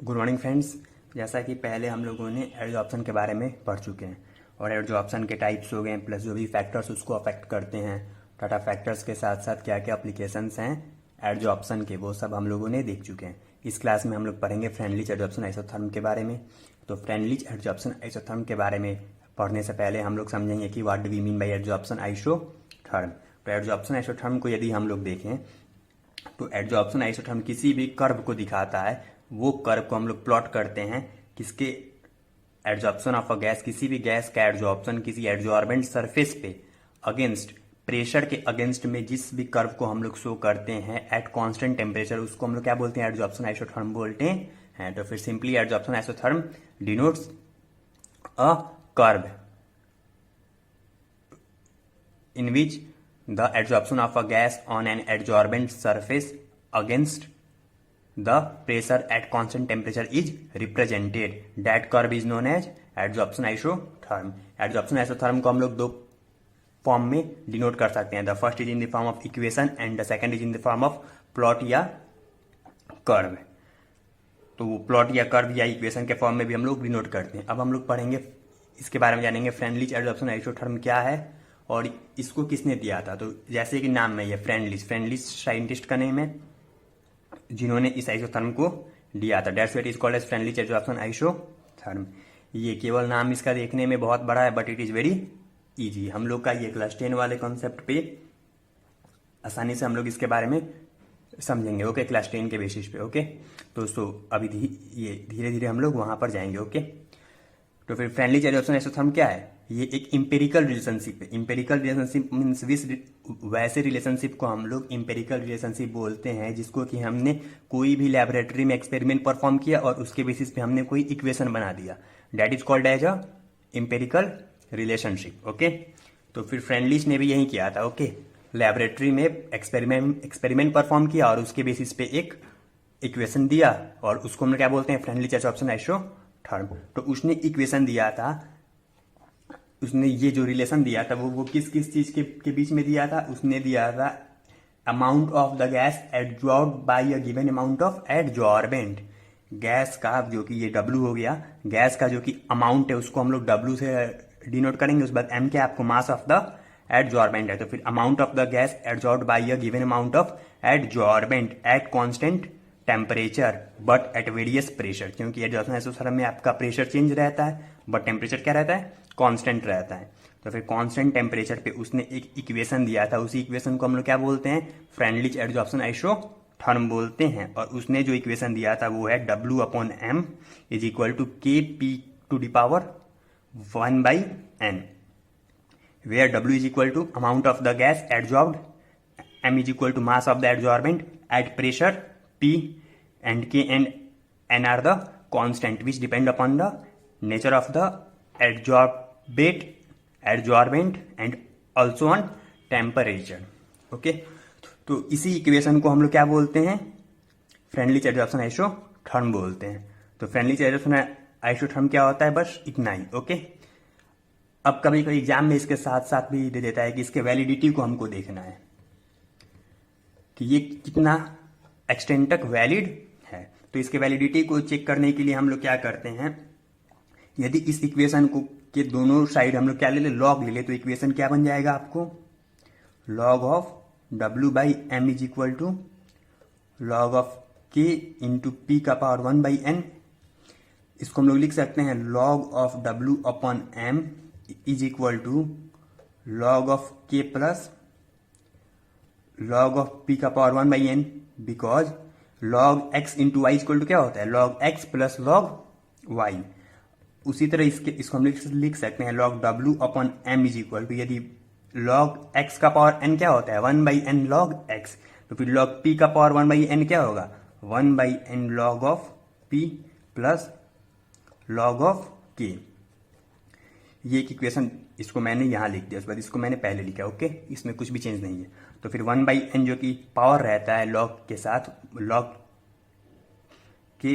Good morning friends. जैसा कि पहले हम लोगों ने एडजॉर्प्शन के बारे में पढ़ चुके हैं और एडजॉर्प्शन के टाइप्स हो गए प्लस जो भी फैक्टर्स उसको अफेक्ट करते हैं, टाटा फैक्टर्स के साथ साथ क्या क्या अप्लीकेशंस हैं एडजॉर्प्शन के, वो सब हम लोगों ने देख चुके हैं। इस क्लास में हम लोग पढ़ेंगे फ्रेंडलिच एडजॉर्प्शन आइसोथर्म के बारे में। तो फ्रेंडलिच एडजॉर्प्शन आइसोथर्म के बारे में पढ़ने से पहले हम लोग समझेंगे कि what do we mean by adsorption isotherm. तो एडजॉर्प्शन आइसोथर्म को यदि हम लोग देखें तो एडजॉर्प्शन आइसोथर्म किसी भी कर्व को दिखाता है। वो कर्व को हम लोग प्लॉट करते हैं किसके, एडजॉर्प्शन ऑफ अ गैस, किसी भी गैस का एडजॉर्प्शन किसी एडजॉर्बेंट सरफेस पे अगेंस्ट प्रेशर के अगेंस्ट में जिस भी कर्व को हम लोग शो करते हैं एट कांस्टेंट टेम्परेचर, उसको हम लोग क्या बोलते हैं, एडजॉर्प्शन आइसोथर्म बोलते हैं। तो फिर simply adsorption isotherm denotes a curve in which the adsorption of a gas on an adsorbent surface against the pressure at constant temperature is represented. That curve is known as adsorption isotherm. Adsorption isotherm को हम लोग दो form में denote कर सकते हैं। The first is in the form of equation and the second is in the form of plot या curve. तो वो प्लॉट या कर्व या इक्वेशन के फॉर्म में भी हम लोग डिनोट करते हैं। अब हम लोग पढ़ेंगे, इसके बारे में जानेंगे फ्रेंडलिच एडजॉर्प्शन आइसोथर्म क्या है और इसको किसने दिया था। तो जैसे कि नाम में ये फ्रेंडलिच साइंटिस्ट का नेम है जिन्होंने इस आइसोथर्म को दिया था। That's what is called as Freundlich adsorption isotherm. ये केवल नाम इसका देखने में बहुत बड़ा है but it is very easy. हम लोग का ये क्लास 10 वाले कॉन्सेप्ट पे आसानी से हम लोग इसके बारे में समझेंगे। ओके, क्लास 10 के बेसिस पे। ओके दोस्तों, अभी ये धीरे धीरे हम लोग वहां पर जाएंगे। ओके, तो फिर फ्रेंडलिच एडजॉर्प्शन आइसोथर्म क्या है? ये एक इंपेरिकल रिलेशनशिप है। इंपेरिकल रिलेशनशिप मीन्स वैसे रिलेशनशिप को हम लोग इंपेरिकल रिलेशनशिप बोलते हैं जिसको कि हमने कोई भी लैबोरेटरी में एक्सपेरिमेंट परफॉर्म किया और उसके बेसिस पे हमने कोई इक्वेशन बना दिया। That is called as a empirical relationship. Okay, तो फिर फ्रेंडलिच ने भी यही किया था। ओके, लैबोरेटरी में एक्सपेरिमेंट परफॉर्म किया और उसके बेसिस पे एक इक्वेशन दिया और उसको हम क्या बोलते हैं, फ्रेंडलिच एडजॉर्प्शन आइसोथर्म। तो उसने इक्वेशन दिया था, उसने ये जो रिलेशन दिया था वो किस किस चीज के बीच में दिया था? उसने दिया था amount of the gas adsorbed by a given amount of adsorbent. Gas का जो कि ये W हो गया, गैस का जो कि अमाउंट है उसको हम लोग W से डिनोट करेंगे। उसके बाद M क्या, आपको मास ऑफ द एडजॉर्बेंट है। तो फिर amount of the gas adsorbed by a given amount of adsorbent at constant temperature but at various pressure, क्योंकि एडजॉर्प्शन आइसोथर्म में आपका प्रेशर चेंज रहता है बट टेम्परेचर क्या रहता है, कांस्टेंट रहता है। तो फिर कांस्टेंट टेम्परेचर पे उसने एक इक्वेशन दिया था, उसी इक्वेशन को हम लोग क्या बोलते हैं, फ्रेंडलिच एडजॉर्प्शन आइसोथर्म बोलते हैं। और उसने जो इक्वेशन दिया था वो है W/M is equal to Kp⁻1/N, where W is equal to amount of the gas adsorbed, M is equal to mass of the adsorbent at pressure P, and K and N are the constant which depend upon the nature of the adsorbent and also on temperature. Okay, तो इसी equation को हम लोग क्या बोलते हैं, Freundlich adsorption isotherm बोलते हैं। तो फ्रेंडलिच एडजॉर्प्शन आइसोथर्म क्या होता है, बस इतना ही। ओके, अब कभी कभी एग्जाम में इसके साथ साथ भी दे देता है कि इसके वैलिडिटी को हमको देखना है कि ये कितना एक्सटेंड तक वैलिड है। तो इसके वैलिडिटी को चेक करने के लिए हम लोग क्या करते हैं, यदि इस इक्वेशन को के दोनों साइड हम लोग क्या ले ले, लॉग ले ले, तो इक्वेशन क्या बन जाएगा आपको, log of W/M is equal to log of K into P⁻1/N। इसको हम लोग लिख सकते हैं log of W/M is equal to log of K plus log of P⁻1/N, because log x into y equal to क्या होता है, log x plus log y। उसी तरह इसको हम लिख सकते हैं log W/M is equal to, यदि लॉग x का पावर n क्या होता है, 1/n log x, तो फिर लॉग p का पावर 1/n क्या होगा, 1/n log of p plus log of k। ये एक इक्वेशन, इसको मैंने यहां लिख दिया, उसके बाद इसको मैंने पहले लिखा। ओके, इसमें कुछ भी चेंज नहीं है। तो फिर 1/n जो कि पावर रहता है लॉग के साथ, लॉग के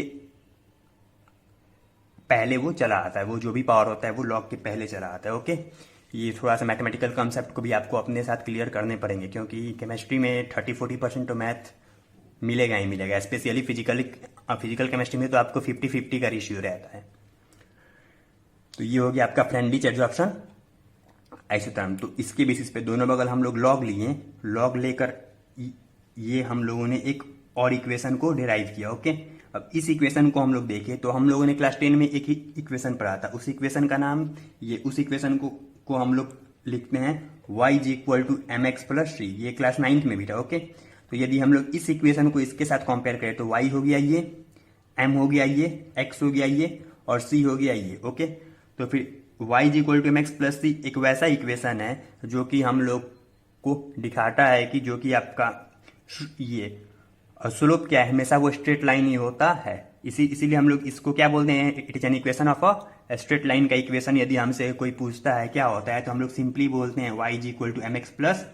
पहले वो चला आता है, वो जो भी पावर होता है वो लॉग के पहले चला आता है। ओके, ये थोड़ा सा मैथमेटिकल कॉन्सेप्ट को भी आपको अपने साथ क्लियर करने पड़ेंगे क्योंकि केमिस्ट्री में 30-40% तो मैथ मिलेगा ही मिलेगा, स्पेशली फिजिकली फिजिकल केमिस्ट्री में तो आपको 50-50 का रेशियो रहता है। तो ये हो गया आपका फ्रेंडलिच एडजॉर्प्शन आइसोथर्म। तो इसके बेसिस पे दोनों बगल हम लोग लॉग लिए, लॉग लेकर ये हम लोगों ने एक और इक्वेशन को डिराइव किया। ओके, अब इस इक्वेशन को हम लोग देखें तो हम लोगों ने क्लास 10 में एक ही इक्वेशन पढ़ा था। उस इक्वेशन का नाम उस इक्वेशन को हम लोग लिखते हैं y is equal to M x plus 3। ये क्लास 9th में भी था। ओके, तो यदि हम लोग इस इक्वेशन को इसके साथ कंपेयर करें तो y हो गया ये, m हो गया ये, x हो गया ये और c हो गया ये। ओके, तो फिर y is equal to M x plus 3 एक वैसा इक्वेशन है जो कि हम लोग को दिखाता है कि जो कि आपका ये स्लोप क्या है, हमेशा वो स्ट्रेट लाइन ही होता है। इसीलिए हम लोग इसको क्या बोलते हैं, it is an equation of a straight line का इक्वेशन। यदि हमसे कोई पूछता है क्या होता है तो हम लोग सिंपली बोलते हैं y is equal to M x plus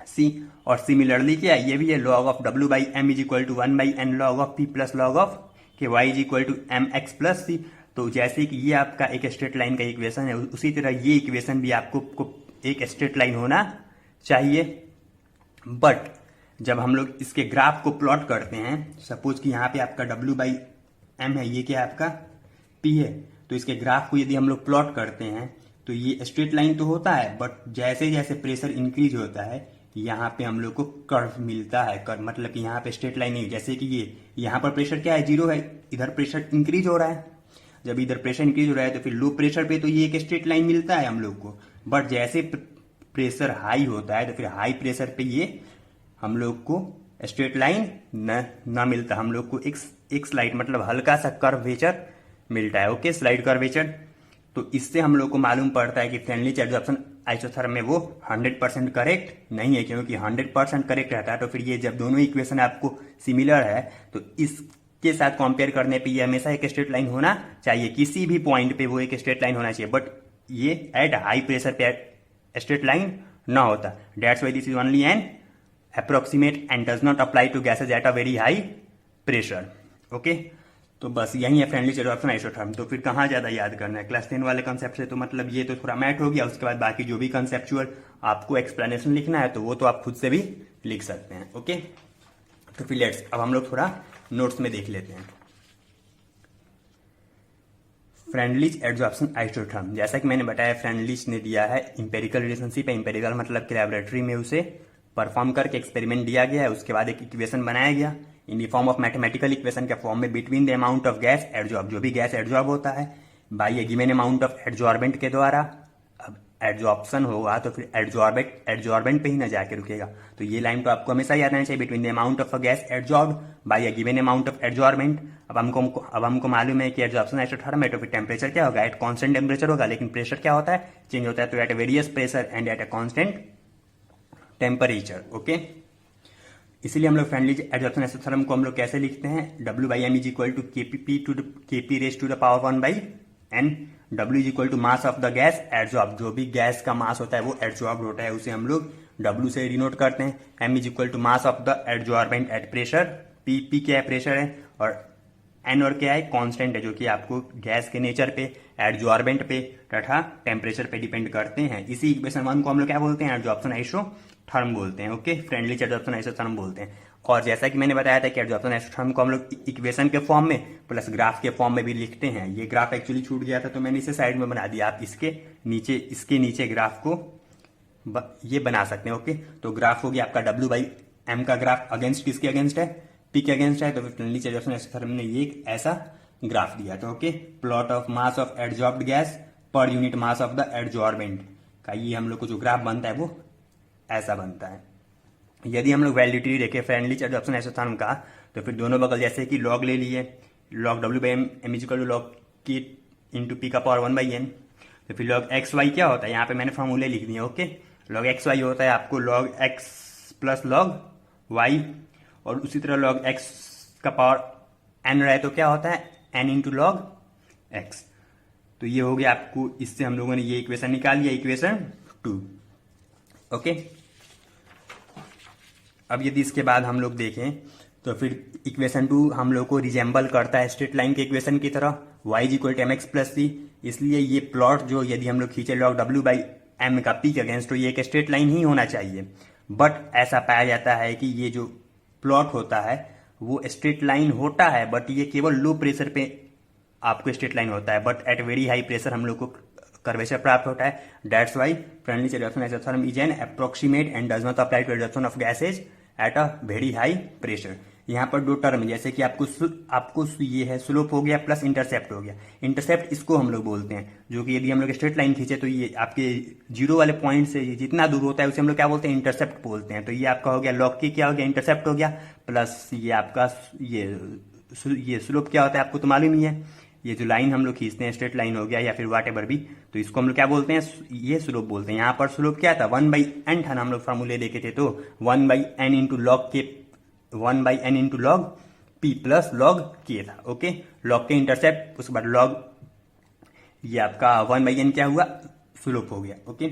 C. और सिमिलरली क्या ये भी है, log of w by M is equal to 1 by N log of p plus log of K y is equal to M x plus C. तो जैसे कि ये आपका एक स्ट्रेट लाइन का इक्वेशन है, उसी तरह ये इक्वेशन भी आपको एक स्ट्रेट लाइन होना चाहिए। बट जब हम लोग इसके ग्राफ को प्लॉट करते हैं, सपोज कि यहाँ पे आपका w बाई एम है, ये क्या है आपका p है, तो इसके ग्राफ को यदि हम लोग प्लॉट करते हैं तो ये स्ट्रेट लाइन तो होता है, बट जैसे जैसे प्रेशर इंक्रीज होता है यहाँ पे हम लोग को कर्व मिलता है। कर्व मतलब कि यहाँ पे स्ट्रेट लाइन नहीं, जैसे कि ये यहाँ पर प्रेशर क्या है, 0 है, इधर प्रेशर इंक्रीज हो रहा है। जब इधर प्रेशर इंक्रीज हो रहा है तो फिर लो प्रेशर पे तो ये एक स्ट्रेट लाइन मिलता है हम लोग को। बट जैसे प्रेशर हाई होता है तो फिर हाई प्रेशर पे ये हम लोग को स्ट्रेट लाइन न मिलता, हम लोग को एक स्लाइड मतलब हल्का सा कर्वेचर मिलता है। Okay, slide curvature. तो इससे हम लोग को मालूम पड़ता है कि फ्रेंडलिच एडजॉर्प्शन आइसोथर्म में वो 100% करेक्ट नहीं है, क्योंकि 100% करेक्ट रहता है तो फिर ये जब दोनों इक्वेशन आपको सिमिलर है तो इसके साथ कंपेयर करने पे ये हमेशा एक स्ट्रेट लाइन होना चाहिए, किसी भी पॉइंट पे वो एक स्ट्रेट लाइन होना चाहिए। बट ये एट हाई प्रेशर पे स्ट्रेट लाइन ना होता। That's why this is only an approximate and does not apply to gases at a very high pressure। Okay, तो बस यही है फ्रेंडलिच एडजॉर्प्शन आइसोथर्म। तो फिर कहाँ ज्यादा याद करना है, क्लास 10 वाले कंसेप्ट से। तो मतलब ये तो थोड़ा मैथ हो गया, उसके बाद बाकी जो भी कंसेप्चुअल आपको एक्सप्लेनेशन लिखना है तो वो तो आप खुद से भी लिख सकते हैं। ओके, तो फिर लेट्स अब हम लोग थोड़ा नोट्स में देख लेते हैं। फ्रेंडलिच एडजॉर्प्शन आइसोथर्म, जैसा कि मैंने बताया फ्रेंडलिच ने दिया है इंपेरिकल रिलेशनशिप है। इंपेरिकल मतलब कि लैबोरेटरी में उसे परफॉर्म करके एक्सपेरिमेंट दिया गया है, उसके बाद एक इक्वेशन बनाया गया in the form of mathematical equation के फॉर्म में between the amount of gas adsorb, जो भी गैस एडजॉर्ब होता है by a given amount of adsorbent के द्वारा। अब एडजॉर्प्शन होगा तो फिर एडजॉर्बेंट पे ही ना जाके रुकेगा। तो ये लाइन तो आपको हमेशा याद रहना चाहिए, between the amount of a gas adsorb by a given amount of adsorbent. अब हमको मालूम है कि एडजॉर्प्शन आइसोथर्म है तो फिर टेम्परेचर क्या होगा, एट कांस्टेंट टेम्परेचर होगा, लेकिन प्रेशर क्या होता है, चेंज होता है। तो at various pressure and at a constant temperature. Okay, इसीलिए हम लोग फ्रेंडलिच एडजॉर्प्शन आइसोथर्म को हम लोग कैसे लिखते हैं, w by M is equal to KP raise to the power 1 by n. w is equal to mass of the gas adsorb, जो भी गैस का मास होता है वो एडजॉर्ब होता है, उसे हम लोग w से डिनोट करते हैं। m is equal to mass of the adsorbent at pressure, p क्या है प्रेशर है, और n और क्या है कांस्टेंट है, जो कि आपको गैस के नेचर पे, एडजॉर्बेंट पे तथा टेम्परेचर पे डिपेंड करते हैं। इसी इक्वेशन 1 को हम लोग क्या बोलते हैं, एडजॉर्प्शन आइसोथर्म बोलते हैं। ओके, फ्रेंडलिच एडजॉर्प्शन आइसोथर्म बोलते हैं। और जैसा कि मैंने बताया था कि एडजॉर्प्शन आइसोथर्म को हम लोग इक्वेशन के फॉर्म में प्लस ग्राफ के फॉर्म में भी लिखते हैं। ये ग्राफ एक्चुअली छूट गया था तो मैंने इसे साइड में बना दिया, आप इसके नीचे ग्राफ को ये बना सकते हैं। ओके, तो ग्राफ हो गया आपका w बाई एम का ग्राफ, अगेंस्ट किसके अगेंस्ट है, p के अगेंस्ट है। तो फिर फ्रेंडलिच एडजॉर्प्शन आइसोथर्म ने ये एक ऐसा ग्राफ दिया था। Okay, plot of mass of adsorbed gas per unit mass of the adsorbent का ये हम लोग को जो ग्राफ बनता है वो ऐसा बनता है। यदि हम लोग वैलिडिटी देखें फ्रेंडलिच एडजॉर्प्शन आइसोथर्म का तो फिर दोनों बगल जैसे कि लॉग ले लिए, log w by M is equal to log K into P का पावर 1 बाई एन। तो फिर लॉग एक्स वाई क्या होता है, यहाँ पे मैंने फॉर्मूले लिख दिए। ओके, लॉग एक्स वाई होता है आपको log x plus log y, और उसी तरह लॉग एक्स का पावर एन रहे तो क्या होता है एन इंटू लॉग एक्स। तो ये हो गया आपको, इससे हम लोगों ने ये इक्वेशन निकाल लिया, इक्वेशन 2। ओके, अब यदि इसके बाद हम लोग देखें तो फिर इक्वेशन 2 हम लोग को रिजेंबल करता है स्ट्रेट लाइन के इक्वेशन की तरह, y is equal to M x plus C. इसलिए ये प्लॉट जो यदि हम लोग खींचे लॉग w बाई एम का p के अगेंस्ट तो ये एक स्ट्रेट लाइन ही होना चाहिए। बट ऐसा पाया जाता है कि ये जो प्लॉट होता है वो स्ट्रेट लाइन होता है, बट ये केवल लो प्रेशर पे आपको स्ट्रेट लाइन होता है, but at very high pressure हम लोग को कर्वेचर प्राप्त होता है. That's why Freundlich adsorption isotherm is an approximate and does not apply to adsorption of gases at a very high pressure. यहाँ पर दो टर्म जैसे कि आपको ये है स्लोप हो गया प्लस इंटरसेप्ट हो गया. इंटरसेप्ट इसको हम लोग बोलते हैं, जो कि यदि हम लोग स्ट्रेट लाइन खींचे तो ये आपके जीरो वाले पॉइंट से जितना दूर होता है उसे हम लोग क्या बोलते हैं, इंटरसेप्ट बोलते हैं. तो ये आपका हो गया लॉग की क्या हो गया, इंटरसेप्ट हो गया, प्लस ये आपका ये स्लोप क्या होता है आपको तो मालूम ही है. ये जो लाइन हम लोग खींचते हैं स्ट्रेट लाइन हो गया या फिर वाट एवर भी, तो इसको हम लोग क्या बोलते हैं, ये स्लोप बोलते हैं. यहाँ पर स्लोप क्या था, 1/n था ना, हम लोग फार्मूले देखे थे. तो 1/n इंटू लॉग के 1/n into log P plus log के था. ओके, लॉग के इंटरसेप्ट, उसके बाद लॉग ये आपका 1/n क्या हुआ, स्लोप हो गया. ओके,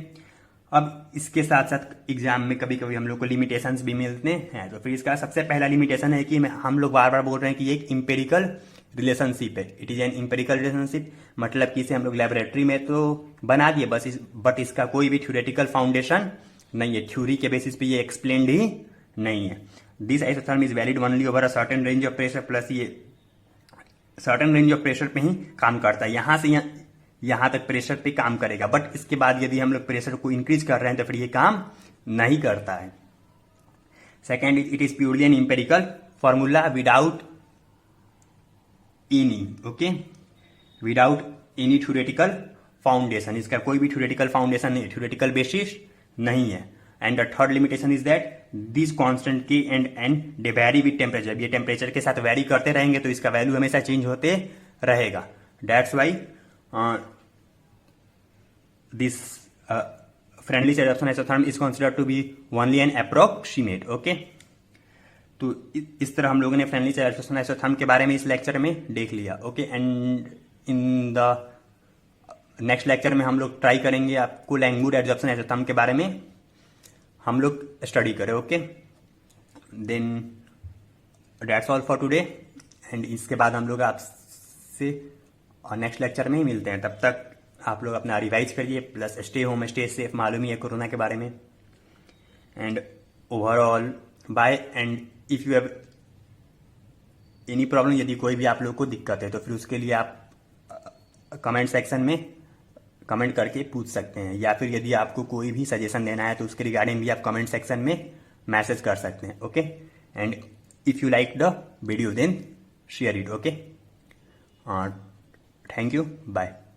अब इसके साथ साथ एग्जाम में कभी कभी हम लोग को लिमिटेशंस भी मिलते हैं. तो फिर इसका सबसे पहला लिमिटेशन है कि हम लोग बार बार बोल रहे हैं कि एक इंपेरिकल रिलेशनशिप है. It is an empirical relationship, मतलब कि इसे हम लोग लेबोरेटरी में तो बना दिए बस बट इसका कोई भी थ्योरेटिकल फाउंडेशन नहीं है. थ्योरी के बेसिस पे ये एक्सप्लेन्ड ही नहीं है. This isotherm is valid only over a certain range of pressure, plus ये सर्टेन रेंज ऑफ प्रेशर पे ही काम करता है. यहां से यहां तक प्रेशर पे काम करेगा, बट इसके बाद यदि हम लोग प्रेशर को इंक्रीज कर रहे हैं तो फिर ये काम नहीं करता है. Second, it is purely an empirical formula without any, okay, without any theoretical foundation. इसका कोई भी थ्योरेटिकल फाउंडेशन नहीं, थ्योरेटिकल बेसिस नहीं है. And the third limitation is that this constant K and they vary with temperature. ये temperature के साथ very करते रहेंगे तो इसका वैल्यू हमेशा चेंज होते रहेगा. That's why this Freundlich adsorption isotherm is considered to be only an approximate. Okay, तो इस तरह हम लोगों ने फ्रेंडली एडजॉर्प्शन आइसोथर्म के बारे में इस लेक्चर में देख लिया. Okay, and in the next lecture में हम लोग ट्राई करेंगे आपको लैंगवुड एडजॉर्प्शन आइसोथर्म के बारे में हम लोग स्टडी करें. Okay, then that's all for today, and इसके बाद हम लोग आपसे नेक्स्ट लेक्चर में ही मिलते हैं. तब तक आप लोग अपना रिवाइज करिए, plus stay home stay safe. मालूम ही है कोरोना के बारे में. And overall bye. And if you have any problem, यदि कोई भी आप लोग को दिक्कत है तो फिर उसके लिए आप कमेंट सेक्शन में कमेंट करके पूछ सकते हैं, या फिर यदि आपको कोई भी सजेशन देना है तो उसके रिगार्डिंग भी आप कमेंट सेक्शन में मैसेज कर सकते हैं. Okay, and if you like the video then share it. Okay, thank you, bye.